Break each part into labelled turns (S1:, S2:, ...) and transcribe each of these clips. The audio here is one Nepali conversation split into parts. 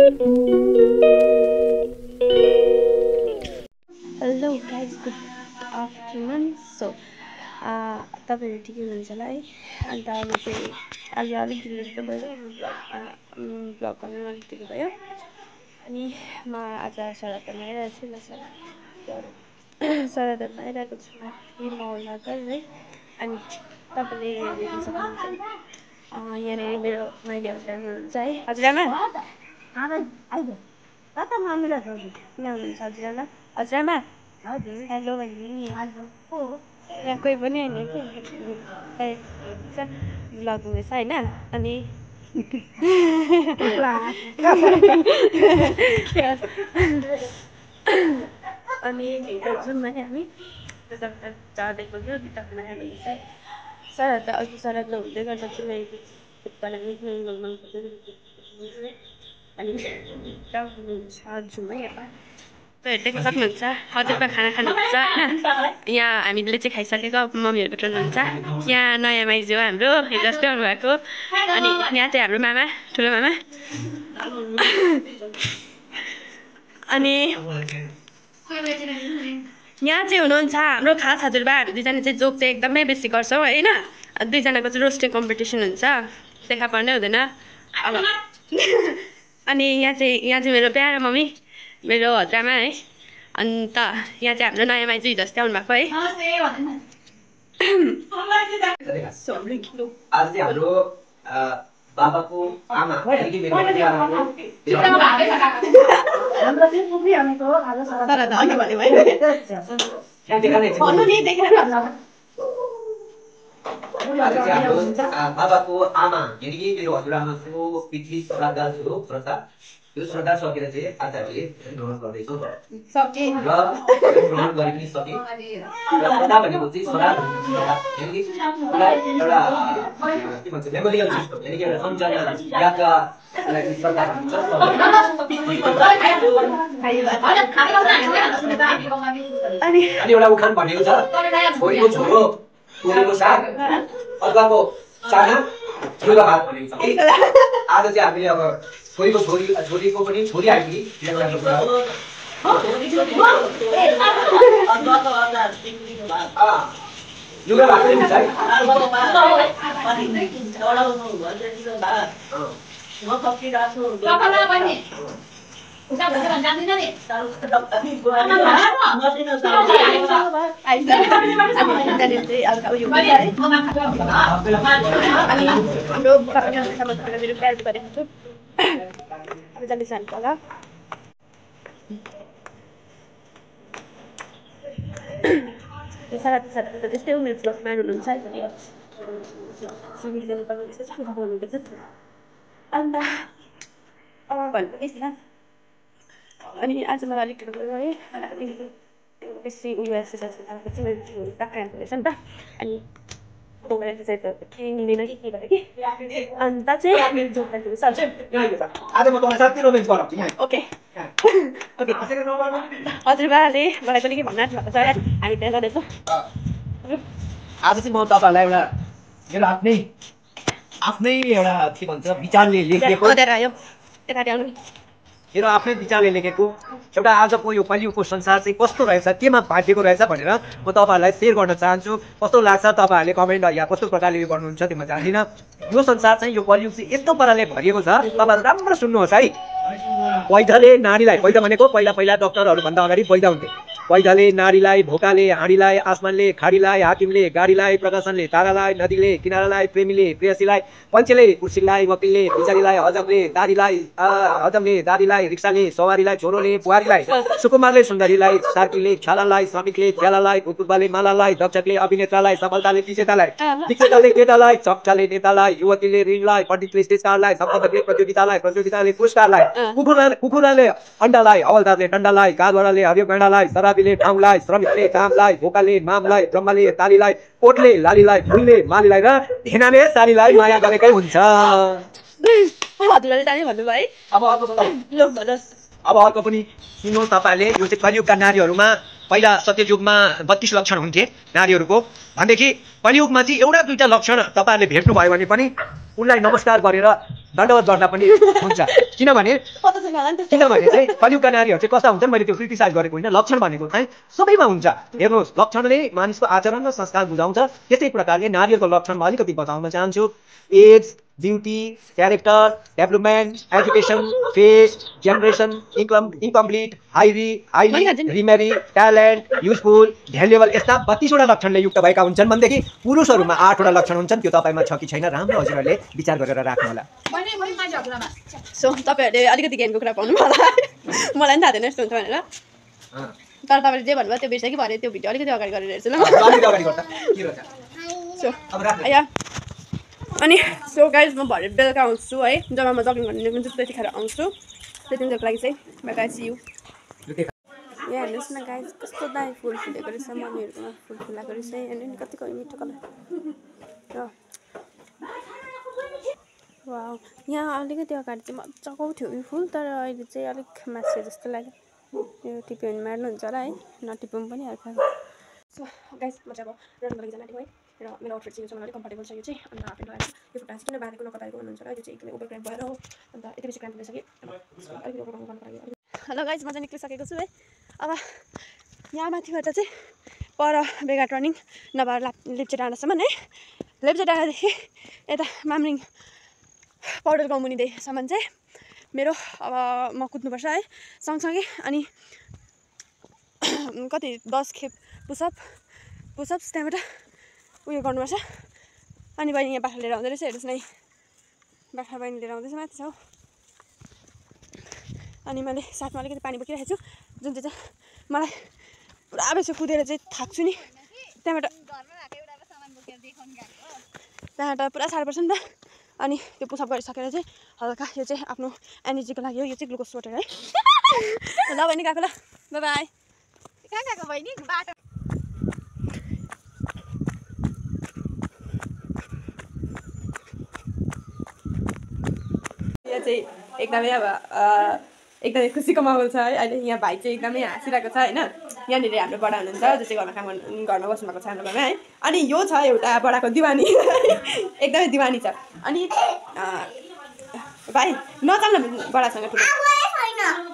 S1: Hello guys, good afternoon. So तपाईँहरू ठिकै हुनुहुन्छ होला है। अन्त म चाहिँ आज अलिक ढिलो ढिलो भयो भ्लग गर्नु अलिक ढिलो भयो। अनि म आज सरादमा आइरहेको छु। सरादमा आइरहेको छु म नगर है। अनि तपाईँले हेर्न सक्नुहुन्छ यहाँनिर मेरो माइली हजुरआमा हुनुहुन्छ है। हजुरआमा कता मामिला छ? यहाँ हुनुहुन्छ हजुरआमा। हजुरआमा हेलो भनिदिनु नि। यहाँ कोही पनि होइन कि भ्लग हुँदैछ होइन। अनि अनि जाउँ है हामी चाँडै पुग्यो। किताबमा हेर्नुहुन्छ सराद अघि सराद हुँदै गर्दा चाहिँ अनि जाउँ है अब। तपाईँहरू देख्न सक्नुहुन्छ हजुरबा खाना खानुहुन्छ होइन। यहाँ हामीले चाहिँ खाइसकेको मम्मीहरू बटुल्नु हुन्छ। यहाँ नयाँ माइजू हो हाम्रो, हिजो अस्ति आउनुभएको। अनि यहाँ चाहिँ हाम्रो मामा, ठुलो मामा। अनि यहाँ चाहिँ हुनुहुन्छ हाम्रो खास हजुरबा। हामी दुईजना चाहिँ जोक चाहिँ एकदमै बेसी गर्छौँ होइन। दुईजनाको चाहिँ रोस्टिङ कम्पिटिसन हुन्छ, देखा पर्नै हुँदैन अब। अनि यहाँ चाहिँ मेरो प्यारो मम्मी, मेरो हजुरआमा है। अन्त यहाँ चाहिँ हाम्रो नयाँ माइजू हिजो अस्ति आउनुभएको है।
S2: आज चाहिँ हाम्रो बाबाको आमा बाबाको आमा यानि कि मेरो हजुरआमाको पितृ श्राद्ध हो श्रद्धा। त्यो श्रद्धा सकेर चाहिँ आज हामीले ग्रहण गर्दैछौँ र ग्रहण गरे पनि सके। श्रद्धा भनेको चाहिँ श्राद्ध यानि कि एउटा के भन्छ मेमोरियल सिस्टम यानि कि एउटा सम्झना यादगारलाई श्रद्धा भन्छ। अनि एउटा उखान भनेको छ, छोरीको छोरो छोरीको साग अदुवाको चाना छोरीको भात भनेको छ कि। आज चाहिँ हामीले अब छोरीको पनि छोरी आइपुगी एउटा कुरा हो। जुगा भात पनि हुन्छ है।
S1: त्यस्तै हो मेरो ब्लगमा हुनुहुन्छ। अन्त भन्नु थिएन। अनि आज मलाई अलिक ढिलो भयो है। बेसी उयो एक्सर्साइज चाहिँ मेरो जिउहरू टाक्कै हाल्दैछ नि त। अनि एक्सर्साइज के मिल्दैन कि के भयो कि। अन्त चाहिँ मेरो जिउ सक्छ।
S2: आज म तपाईँ साथी रोमेन्स गराउँछु यहाँ।
S1: Okay okay. हजुरबाले मलाई पनि के भन्न भएको छ यार, हामी त्यहाँ जाँदैछौँ।
S2: आज चाहिँ म तपाईँहरूलाई एउटा मेरो आफ्नै एउटा के भन्छ विचारले लेखेको मेरो आफ्नै विचारले लेखेको एउटा आजको यो कलियुगको संसार चाहिँ कस्तो रहेछ, केमा बाँधिएको रहेछ भनेर म तपाईँहरूलाई सेयर गर्न चाहन्छु। कस्तो लाग्छ तपाईँहरूले कमेन्ट या कस्तो प्रकारले यो गर्नुहुन्छ त्यो म जान्दिनँ। यो संसार चाहिँ यो कलियुग चाहिँ यस्तो पाराले भरिएको छ। तपाईँहरू राम्रो सुन्नुहोस् है। वैधले नारीलाई, वैध भनेको पहिला डक्टरहरूभन्दा अगाडि वैध हुन्थे। वैधले नारीलाई, भोकाले हाँडीलाई, आसमानले खाडीलाई, हाकिमले गाडीलाई, प्रकाशनले तारालाई, नदीले किनारालाई, प्रेमीले प्रेयसीलाई, पञ्चेले कुर्सीलाई, वकिलले भिचारीलाई, हजमले दादीलाई, रिक्साले सवारीलाई, छोरोले बुहारीलाई, सुकुमारले सुन्दरीलाई, सार्कीले छालालाई, श्रमिकले प्यालालाई, भूतपूर्वले मालालाई, दक्षकले अभिनेतालाई, सफलताले विक्रेताले केटालाई, चक्चाले नेतालाई, युवतीले ऋणलाई, पण्डितले स्टेजकारलाई, सम्पादकले प्रतियोगिताले पुरस्कारलाई, कुकुरले अण्डालाई, हवलदारले डन्डालाई, कालवाडाले हरियो गैँडालाई, शराबीले ठाउँलाई, श्रमिकले कामलाई, भोकाले मामलाई, ब्रह्मले तालीलाई, कोटले लालीलाई, फुलले मालीलाई र धेनाले सालीलाई माया गरेकै हुन्छ। अब अर्को पनि सुन्नुहोस् तपाईँहरूले। यो चाहिँ कलियुगका नारीहरूमा पहिला सत्ययुगमा 32 लक्षण हुन्थे नारीहरूको भनेदेखि कलियुगमा चाहिँ एउटा दुईटा लक्षण तपाईँहरूले भेट्नुभयो भने पनि उनलाई नमस्कार गरेर दण्डवत गर्दा पनि हुन्छ किनभने चाहिँ कलियुगका नारीहरू चाहिँ कस्ता हुन्छन् मैले त्यो क्रिटिसाइज गरेको होइन लक्षण भनेको चाहिँ सबैमा हुन्छ हेर्नुहोस् लक्षणले मानिसको आचरण र संस्कार बुझाउँछ त्यस्तै प्रकारले नारीहरूको लक्षणमा अलिकति बताउन चाहन्छु age beauty character development education face generation incomplete highly remarry talent useful valuable यस्ता 32वटा लक्षणले युक्त भएका हुन्छन् भनेदेखि पुरुषहरूमा 8वटा लक्षण हुन्छन् त्यो तपाईँमा छ कि छैन राम्रो हजुरहरूले विचार गरेर राख्नु होला
S1: सो तपाईँहरूले अलिकति ज्ञानको कुरा पाउनु होला मलाई पनि थाहा थिएन यस्तो हुन्छ भनेर तर तपाईँले जे भन्नुभयो त्यो बिर्सेँ कि भरे त्यो भिडियो अलिकति अगाडि गरेर हेर्छु ल अनि सो गाइज म भरे बेलुका आउँछु है जब म जगिङ गर्न निस्किन्छु हुन्छ त्यतिखेर आउँछु त्यति दिनको लागि चाहिँ बाई सी यू यहाँ हेर्नुहोस् न गाइज कस्तो दामी फुल फुलेको रहेछ मम्मीहरूकोमा फुल फुलाएको रहेछ हेर्नु नि कतिको मिठो कलर वा यहाँ अलिकति अगाडि चाहिँ मजाको थियो यो फुल तर अहिले चाहिँ अलिक मास्यो जस्तो लाग्यो यो टिप्यो भने मार्नुहुन्छ होला है नटिप्यौँ पनि हल्का सो गाइज म चाहिँ अब रनको लागि जान आँटेको है र मेरो आउटफिट चाहिँ मलाई अलिक कम्फर्टेबल छ यो चाहिँ अन्त हाफ प्यान्ट लगाएको यो खुट्टा चाहिँ किन बाँधेको नकताएको हुनुहुन्छ र यो चाहिँ एकदमै ओभर क्राइम भएर हो अन्त यति बेसी क्राइम भइसक्यो अलिकति ओभर गर्नुको लागि हेलो गाइज म चाहिँ निक्लिसकेको छु है अब यहाँ माथिबाट चाहिँ पर बेघाट रनिङ नभएर लेप्चे डाँडासम्म है लेप्चे डाँडादेखि यता मामरिङ पाउडर गाउँ मुनिदेखिसम्म चाहिँ मेरो अब म कुद्नुपर्छ है सँगसँगै अनि कति 10 खेप पुसअप्स त्यहाँबाट उयो गर्नुपर्छ अनि बहिनी यहाँ बाख्रा लिएर आउँदै रहेछ हेर्नुहोस् न बाख्रा बहिनी लिएर आउँदैछ माथि छ अनि मैले साथमा अलिकति पानी बोकिरहेको छु जुन चाहिँ मलाई पुरा बेसी कुदेर चाहिँ थाक्छु नि त्यहाँबाट पुरा साह्रो पर्छ नि त अनि त्यो पुसअप गरिसकेर चाहिँ हल्का यो चाहिँ आफ्नो एनर्जीको लागि हो यो चाहिँ ग्लुकोज वाटर है ल बहिनी गएको ल बाई बाई कहाँ गएको बहिनी बाटो यहाँ चाहिँ एकदमै अब एकदमै खुसीको माहौल छ है अहिले यहाँ भाइ चाहिँ एकदमै हाँसिरहेको छ होइन यहाँनिर हाम्रो बडा हुनुहुन्छ जो चाहिँ घरमा बस्नुभएको छ हाम्रो घरमा है अनि यो छ एउटा बडाको दिवानी एकदमै दिवानी छ अनि भाइ नचाल्न बडासँग ठुलो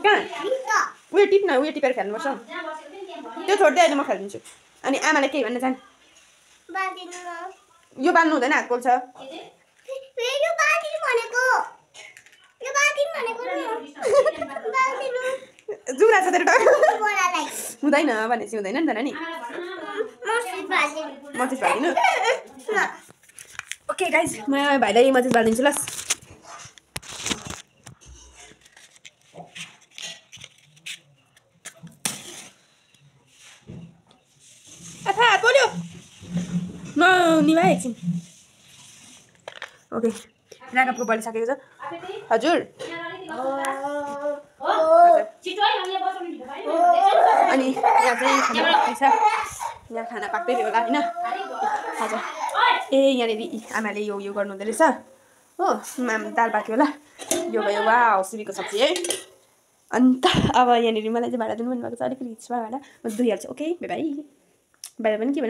S1: कहाँ उयो टिप्न उयो टिपेर खेल्नुपर्छ त्यो छोड्दै अहिले म खेलिदिन्छु अनि आमाले केही भन्न चाहन् यो बाल्नु हुँदैन हात पोल्छ जुरा छ तेरो हुँदैन भनेपछि हुँदैन नि त नानी मचिस भालिदिनु ओके गाइज म भाइलाई मचिस भालिदिन्छु ल हात पोल्यो निभाए एकछिन ओके राघवको बलिसकेको छ हजुर अनि यहाँ चाहिँ खाना पाक्दैछ यहाँ खाना पाक्दै थियो होला होइन हजुर ए यहाँनिर आमाले यो गर्नु हुँदो रहेछ हो दाल पाक्यो होला यो भयो वा सिमीको सब्जी है अन्त अब यहाँनिर मलाई चाहिँ भाडा दिनु भन्नुभएको छ अलिकति रिच भाडा म धोइहाल्छु ओके बाई बाई बाई पनि के